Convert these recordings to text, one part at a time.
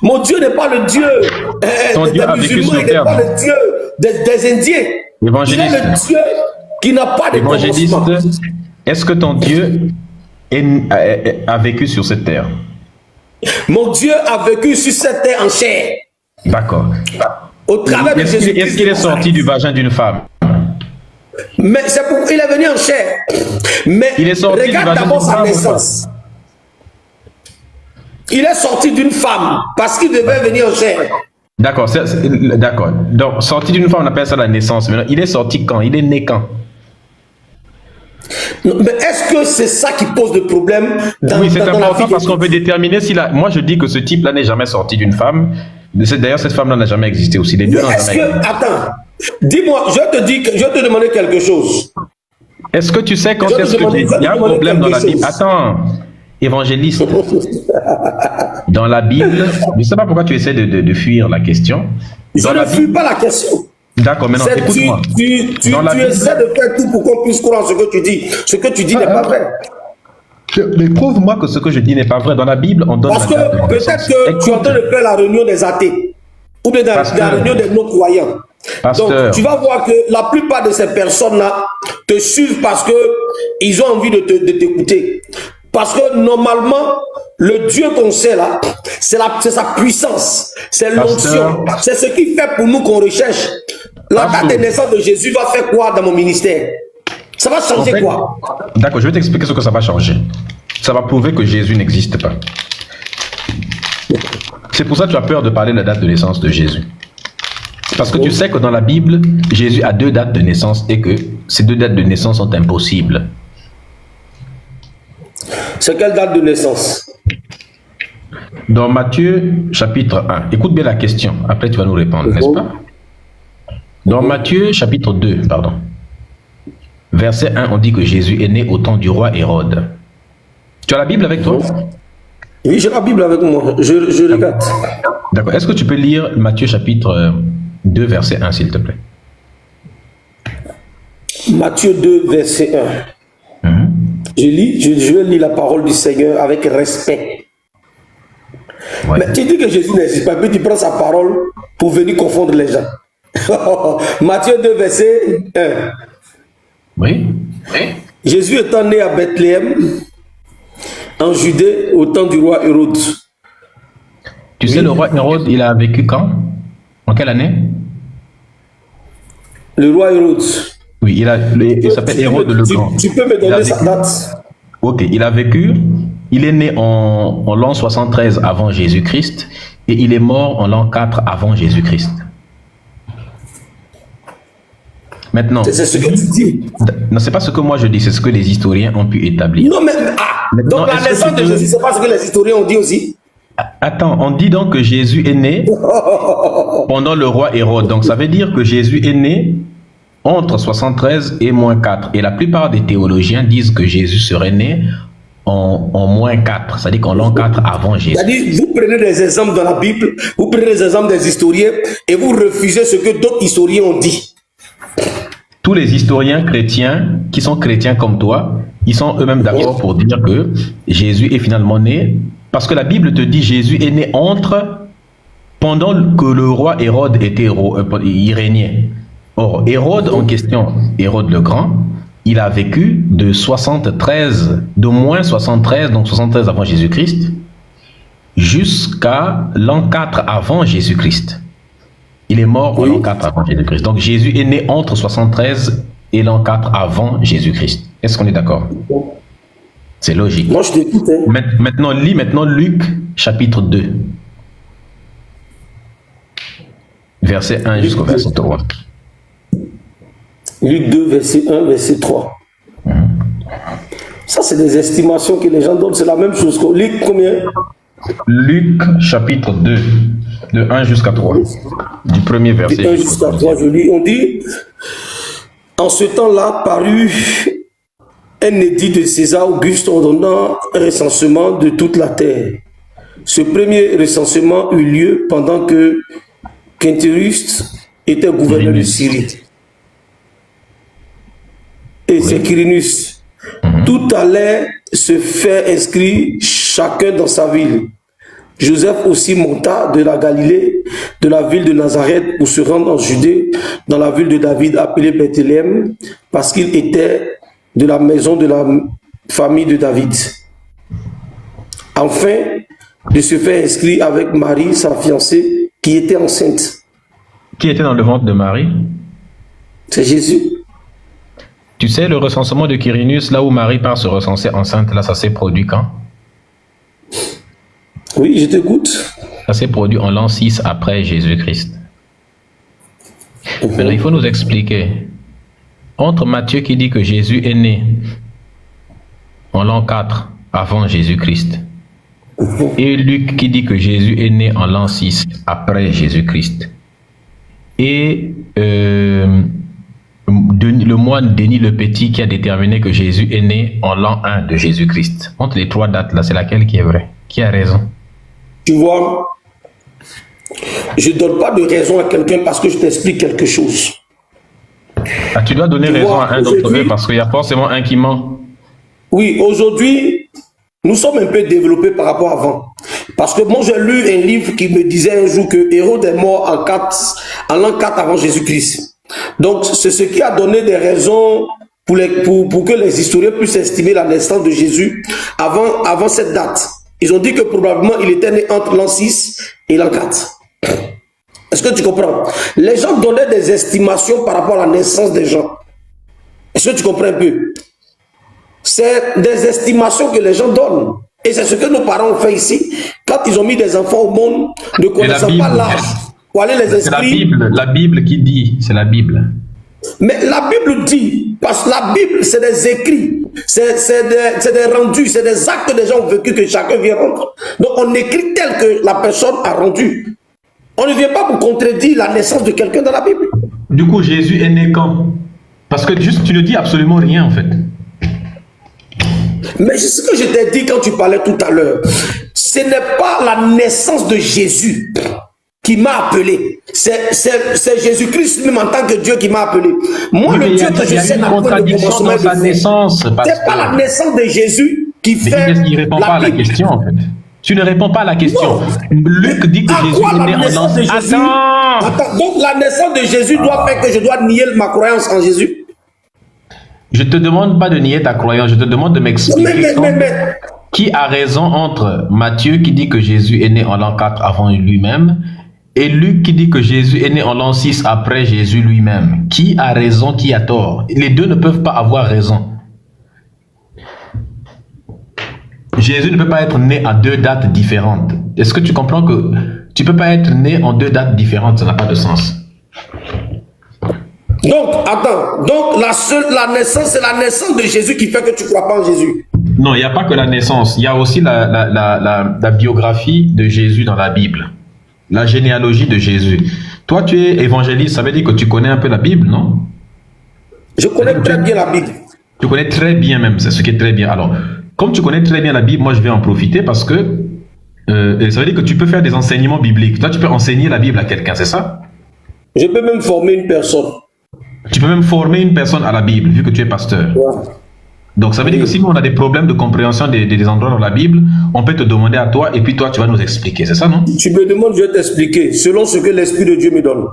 Mon Dieu n'est pas le Dieu Dieu a des vécu musulmans, sur il n'est terre. pas le Dieu des Indiens. Évangéliste. Il est le Dieu qui n'a pas de Évangéliste, commencement. est-ce que ton Dieu a vécu sur cette terre? Mon Dieu a vécu sur cette terre en chair. D'accord. Au travers de Jésus. Est-ce qu'il est sorti du vagin d'une femme? Mais c'est pour il est venu en chair. Mais Il est sorti regarde du vagin d'abord d'une sa femme, naissance. Il est sorti d'une femme parce qu'il devait venir en chair. D'accord, d'accord. Donc, sorti d'une femme, on appelle ça la naissance. Maintenant, il est sorti quand? Il est né quand? Mais est-ce que c'est ça qui pose le problème dans, oui, c'est dans la important vie parce qu'on veut déterminer si la... Moi, je dis que ce type-là n'est jamais sorti d'une femme. D'ailleurs, cette femme-là n'a jamais existé aussi. Les deux Mais n'ont est-ce jamais que... existé. Attends, dis-moi, je vais te demander quelque chose. Est-ce que tu sais quand Je vais est-ce te demander- que... Il y a un je vais te problème dans demander la Bible. quelque chose. Attends, évangéliste. Dans la Bible, je ne sais pas pourquoi tu essaies de fuir la question. Je Dans ne la fuis Bible... pas la question. D'accord, maintenant, C'est écoute-moi. tu Dans la Bible- essaies de faire tout pour qu'on puisse croire ce que tu dis. Ce que tu dis n'est pas vrai. Mais prouve-moi que ce que je dis n'est pas vrai. Dans la Bible, on donne Parce la date de que peut-être naissance. que tu es en train de faire la réunion des athées. Ou bien Pasteur. la réunion des non-croyants. Pasteur. Donc, tu vas voir que la plupart de ces personnes-là te suivent parce qu'ils ont envie de t'écouter. Parce que normalement, le Dieu qu'on sait là, c'est sa puissance, c'est l'onction, c'est ce qui fait pour nous qu'on recherche. La date de naissance de Jésus va faire quoi dans mon ministère? Ça va changer En fait, quoi? D'accord, je vais t'expliquer ce que ça va changer. Ça va prouver que Jésus n'existe pas. C'est pour ça que tu as peur de parler de la date de naissance de Jésus. Parce que tu sais que dans la Bible, Jésus a 2 dates de naissance et que ces 2 dates de naissance sont impossibles. C'est quelle date de naissance? Dans Matthieu chapitre 1, écoute bien la question, après tu vas nous répondre, n'est-ce pas? Dans Matthieu chapitre 2, pardon, verset 1, on dit que Jésus est né au temps du roi Hérode. Tu as la Bible avec toi? Oui, j'ai la Bible avec moi, je regarde. D'accord, est-ce que tu peux lire Matthieu chapitre 2, verset 1, s'il te plaît? Matthieu 2, verset 1. Je vais lire la parole du Seigneur avec respect. Ouais. Mais tu dis que Jésus n'existe pas, puis tu prends sa parole pour venir confondre les gens. Matthieu 2, verset 1. Oui. Jésus étant né à Bethléem, en Judée, au temps du roi Hérode. Tu sais, le roi Hérode, il a vécu quand? En quelle année? Le roi Hérode. Oui, il s'appelle Hérode le Grand. Tu peux me donner sa date? Ok, il est né en l'an 73 avant Jésus-Christ et il est mort en l'an 4 avant Jésus-Christ. Maintenant, C'est ce que tu dis. non, c'est pas ce que moi je dis, c'est ce que les historiens ont pu établir. Non, mais Maintenant, donc la est-ce que naissance tu de peux- Jésus, c'est pas ce que les historiens ont dit aussi. Attends, on dit donc que Jésus est né pendant le roi Hérode. Donc ça veut dire que Jésus est né entre 73 et moins 4. Et la plupart des théologiens disent que Jésus serait né en moins 4, c'est-à-dire qu'en l'an 4 avant Jésus. C'est-à-dire, vous prenez des exemples dans la Bible, vous prenez des exemples des historiens et vous refusez ce que d'autres historiens ont dit. Tous les historiens chrétiens qui sont chrétiens comme toi, ils sont eux-mêmes d'accord pour dire que Jésus est finalement né, parce que la Bible te dit Jésus est né pendant que le roi Hérode il régnait. Or, Hérode en question, Hérode le Grand, il a vécu de moins 73, donc 73 avant Jésus-Christ, jusqu'à l'an 4 avant Jésus-Christ. Il est mort en l'an 4 avant Jésus-Christ. Donc Jésus est né entre 73 et l'an 4 avant Jésus-Christ. Est-ce qu'on est d'accord? C'est logique. Moi, je t'écoute. Hein. Maintenant, lis Luc chapitre 2. Verset 1 jusqu'au verset 3. Luc 2, verset 1, verset 3. Ça, c'est des estimations que les gens donnent. C'est la même chose. Luc combien? Luc chapitre 2, de 1 jusqu'à 3. Du premier verset. 1 jusqu'à 3, je lis. On dit, en ce temps-là, parut un édit de César Auguste ordonnant un recensement de toute la terre. Ce premier recensement eut lieu pendant que Quintilius était gouverneur de Syrie. Et c'est Quirinus. Tout allait se faire inscrire chacun dans sa ville. Joseph aussi monta de la Galilée, de la ville de Nazareth, pour se rendre en Judée, dans la ville de David, appelée Bethléem, parce qu'il était de la maison de la famille de David. Enfin, de se faire inscrire avec Marie, sa fiancée, qui était enceinte. Qui était dans le ventre de Marie? C'est Jésus. Tu sais, le recensement de Quirinius, là où Marie part se recenser enceinte, là, ça s'est produit quand? Oui, je t'écoute. Ça s'est produit en l'an 6 après Jésus-Christ. Maintenant, il faut nous expliquer. Entre Matthieu qui dit que Jésus est né en l'an 4 avant Jésus-Christ et Luc qui dit que Jésus est né en l'an 6 après Jésus-Christ et le moine Denis le Petit qui a déterminé que Jésus est né en l'an 1 de Jésus-Christ. Entre les trois dates là, c'est laquelle qui est vraie? Qui a raison? Tu vois, je ne donne pas de raison à quelqu'un parce que je t'explique quelque chose. Ah, tu dois donner raison à un d'entre eux parce qu'il y a forcément un qui ment. Oui, aujourd'hui, nous sommes un peu développés par rapport à avant. Parce que moi, j'ai lu un livre qui me disait un jour que Hérode est mort en l'an 4 avant Jésus-Christ. Donc, c'est ce qui a donné des raisons pour que les historiens puissent estimer la naissance de Jésus avant cette date. Ils ont dit que probablement il était né entre l'an 6 et l'an 4. Est-ce que tu comprends? Les gens donnaient des estimations par rapport à la naissance des gens. Est-ce que tu comprends un peu? C'est des estimations que les gens donnent. Et c'est ce que nos parents ont fait ici. Quand ils ont mis des enfants au monde, ne connaissant pas l'âge, pour aller les inscrire. C'est la Bible qui dit, c'est la Bible. Mais la Bible dit, parce que la Bible, c'est des écrits, c'est des rendus, c'est des actes que les gens ont vécu que chacun vient rendre. Donc on écrit tel que la personne a rendu. On ne vient pas pour contredire la naissance de quelqu'un dans la Bible. Du coup, Jésus est né quand? Parce que juste, tu ne dis absolument rien en fait. Mais c'est ce que je t'ai dit quand tu parlais tout à l'heure. Ce n'est pas la naissance de Jésus qui m'a appelé. C'est Jésus-Christ même en tant que Dieu qui m'a appelé. Moi, le Dieu que je sais n'a pas de commencement dans sa naissance. C'est pas la naissance de Jésus qui fait. Il ne répond pas à la question en fait. Tu ne réponds pas à la question. Luc dit que Jésus est né en l'an 6. Attends, donc la naissance de Jésus doit faire que je dois nier ma croyance en Jésus? Je ne te demande pas de nier ta croyance, je te demande de m'expliquer qui a raison entre Matthieu qui dit que Jésus est né en l'an 4 avant lui-même et Luc qui dit que Jésus est né en l'an 6 après Jésus lui-même. Qui a raison, qui a tort? Les deux ne peuvent pas avoir raison. Jésus ne peut pas être né à deux dates différentes. Est-ce que tu comprends que tu ne peux pas être né en deux dates différentes? Ça n'a pas de sens. Donc, attends. Donc, la naissance, c'est la naissance de Jésus qui fait que tu ne crois pas en Jésus. Non, il n'y a pas que la naissance. Il y a aussi la biographie de Jésus dans la Bible. La généalogie de Jésus. Toi, tu es évangéliste. Ça veut dire que tu connais un peu la Bible, non? Je connais très bien la Bible. Tu connais très bien même. C'est ce qui est très bien. Alors, comme tu connais très bien la Bible, moi, je vais en profiter parce que ça veut dire que tu peux faire des enseignements bibliques. Toi, tu peux enseigner la Bible à quelqu'un, c'est ça? Je peux même former une personne. Tu peux même former une personne à la Bible, vu que tu es pasteur. Ouais. Donc, ça veut dire que si nous, on a des problèmes de compréhension des endroits dans la Bible, on peut te demander à toi, et puis toi, tu vas nous expliquer. C'est ça, non? Tu me demandes, je vais t'expliquer, selon ce que l'Esprit de Dieu me donne.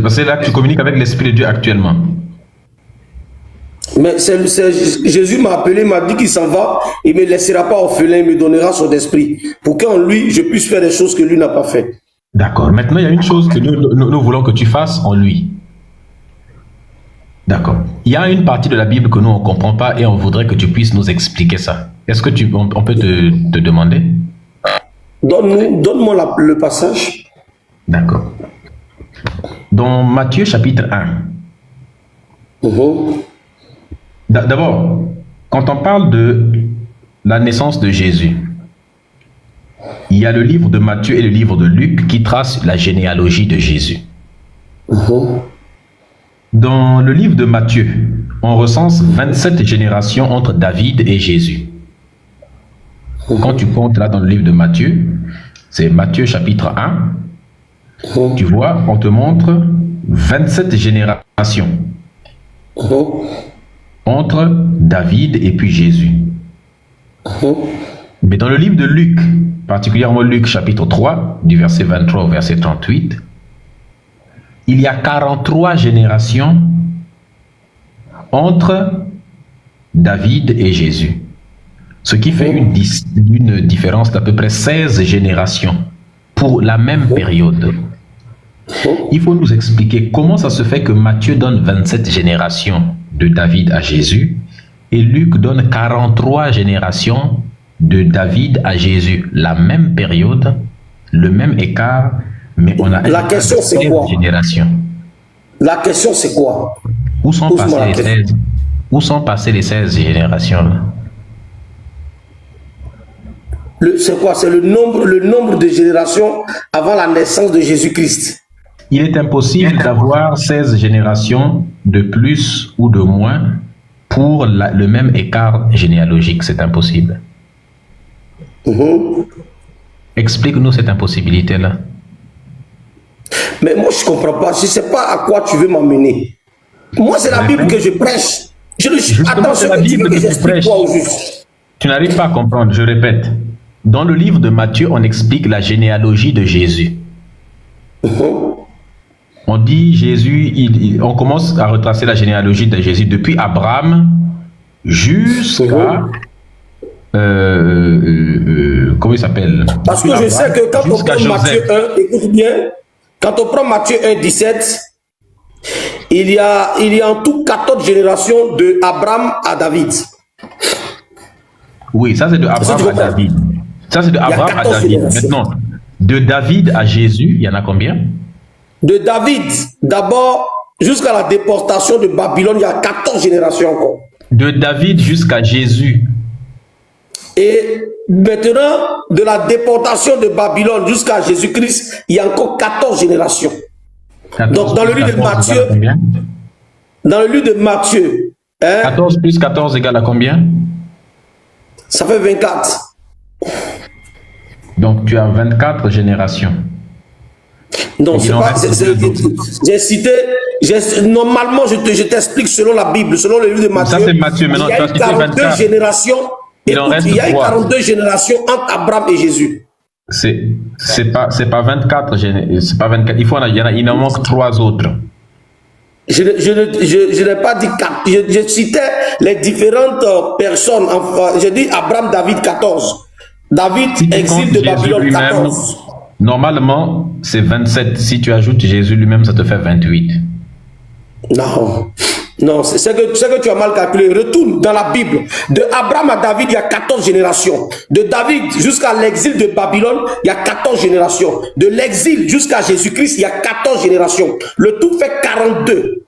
Parce que là, tu communiques avec l'Esprit de Dieu actuellement. Mais Jésus m'a appelé, m'a dit qu'il s'en va, il ne me laissera pas orphelin, il me donnera son esprit, pour qu'en lui, je puisse faire des choses que lui n'a pas fait. D'accord. Maintenant, il y a une chose que nous voulons que tu fasses en lui. D'accord. Il y a une partie de la Bible que nous, on ne comprend pas et on voudrait que tu puisses nous expliquer ça. Est-ce que on peut te demander? Donne-moi le passage. D'accord. Dans Matthieu chapitre 1. D'abord, quand on parle de la naissance de Jésus, il y a le livre de Matthieu et le livre de Luc qui tracent la généalogie de Jésus. Dans le livre de Matthieu, on recense 27 générations entre David et Jésus. Quand tu comptes là dans le livre de Matthieu, c'est Matthieu chapitre 1, tu vois, on te montre 27 générations entre David et puis Jésus. Mais dans le livre de Luc, particulièrement Luc chapitre 3, du verset 23 au verset 38, il y a 43 générations entre David et Jésus. Ce qui fait une différence d'à peu près 16 générations pour la même période. Il faut nous expliquer comment ça se fait que Matthieu donne 27 générations de David à Jésus et Luc donne 43 générations de David à Jésus. La même période, le même écart, mais on a la question c'est quoi? Générations. La question c'est quoi? Où sont passées les 16 générations là? C'est quoi? C'est le nombre de générations avant la naissance de Jésus-Christ. Il est impossible d'avoir 16 générations de plus ou de moins pour le même écart généalogique. C'est impossible. Explique-nous cette impossibilité-là. Mais moi, je ne comprends pas. Je ne sais pas à quoi tu veux m'emmener. Moi, c'est la Bible que je prêche. Attends, c'est la Bible que tu prêches. Tu n'arrives pas à comprendre, je répète. Dans le livre de Matthieu, on explique la généalogie de Jésus. On dit Jésus, on commence à retracer la généalogie de Jésus depuis Abraham jusqu'à... comment il s'appelle? Parce que je sais que quand on prend Matthieu 1, écoute bien, quand on prend Matthieu 1, 17, il y a en tout 14 générations de Abraham à David. Oui, ça c'est de Abraham à David. Ça c'est de Abraham à David. Maintenant, de David à Jésus, il y en a combien? De David, d'abord, jusqu'à la déportation de Babylone, il y a 14 générations encore. De David jusqu'à Jésus. Et maintenant, de la déportation de Babylone jusqu'à Jésus-Christ, il y a encore 14 générations. 14 donc, dans le livre de Matthieu, dans le livre de Matthieu, 14 plus 14 égale à combien? Ça fait 24. Donc, tu as 24 générations. Non, c'est pas. J'ai cité. Normalement, je t'explique selon la Bible, selon le livre de Matthieu. Ça, c'est Matthieu. Maintenant, il y a 42 générations. Écoute, il y a 42 générations entre Abraham et Jésus. C'est pas 24. C'est pas 24. Il en manque 3 autres. Je n'ai pas dit 4. Je citais les différentes personnes. Enfin, j'ai dit Abraham, David, 14. David, exil de Babylone, 14. Normalement, c'est 27. Si tu ajoutes Jésus lui-même, ça te fait 28. Non. Non, c'est que tu as mal calculé. Retourne dans la Bible. De Abraham à David, il y a 14 générations. De David jusqu'à l'exil de Babylone, il y a 14 générations. De l'exil jusqu'à Jésus-Christ, il y a 14 générations. Le tout fait 42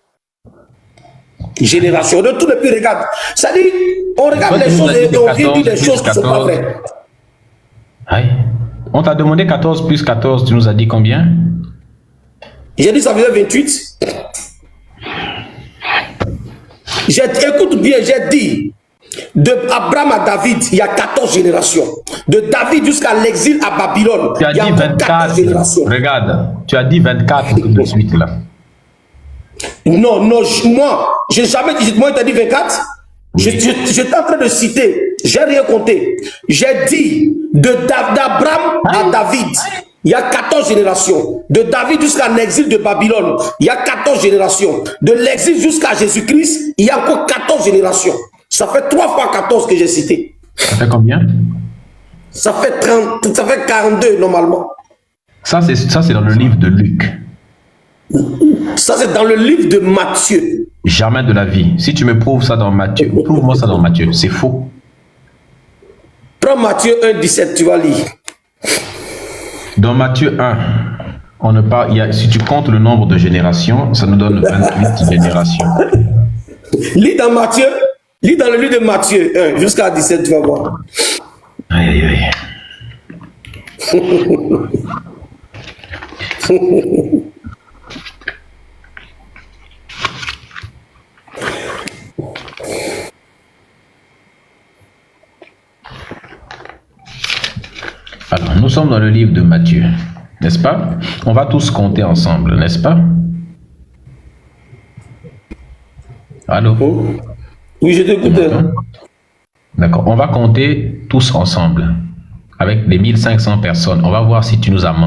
générations. De tout, et puis regarde. Ça dit, on regarde les choses et on dit des choses qui ne sont pas vraies. Aïe. On t'a demandé 14 plus 14, tu nous as dit combien? J'ai dit ça faisait 28. Écoute bien, j'ai dit, de Abraham à David, il y a 14 générations. De David jusqu'à l'exil à Babylone, il y a 24 générations. Regarde, tu as dit 24 tout de suite là. Non, moi, j'ai jamais dit, moi, tu as dit 24. Oui. J'étais en train de citer, j'ai rien compté. J'ai dit, d'Abraham à David, il y a 14 générations. De David jusqu'à l'exil de Babylone, il y a 14 générations. De l'exil jusqu'à Jésus-Christ, il y a encore 14 générations. Ça fait 3 fois 14 que j'ai cité. Ça fait combien? Ça fait 30, ça fait 42 normalement. Ça c'est dans le livre de Luc. Ça c'est dans le livre de Matthieu. Jamais de la vie. Si tu me prouves ça dans Matthieu, prouve-moi ça dans Matthieu. C'est faux. Prends Matthieu 1, 17, tu vas lire. Dans Matthieu 1, on ne parle, si tu comptes le nombre de générations, ça nous donne 28 générations. Lis dans Matthieu, lis dans le livre de Matthieu 1, jusqu'à 17, tu vas voir. Aïe, aïe, aïe. Alors, nous sommes dans le livre de Matthieu, n'est-ce pas? On va tous compter ensemble, n'est-ce pas? Allô? Oui, je t'écoute. D'accord, on va compter tous ensemble. avec les 1500 personnes. On va voir si tu nous as menti.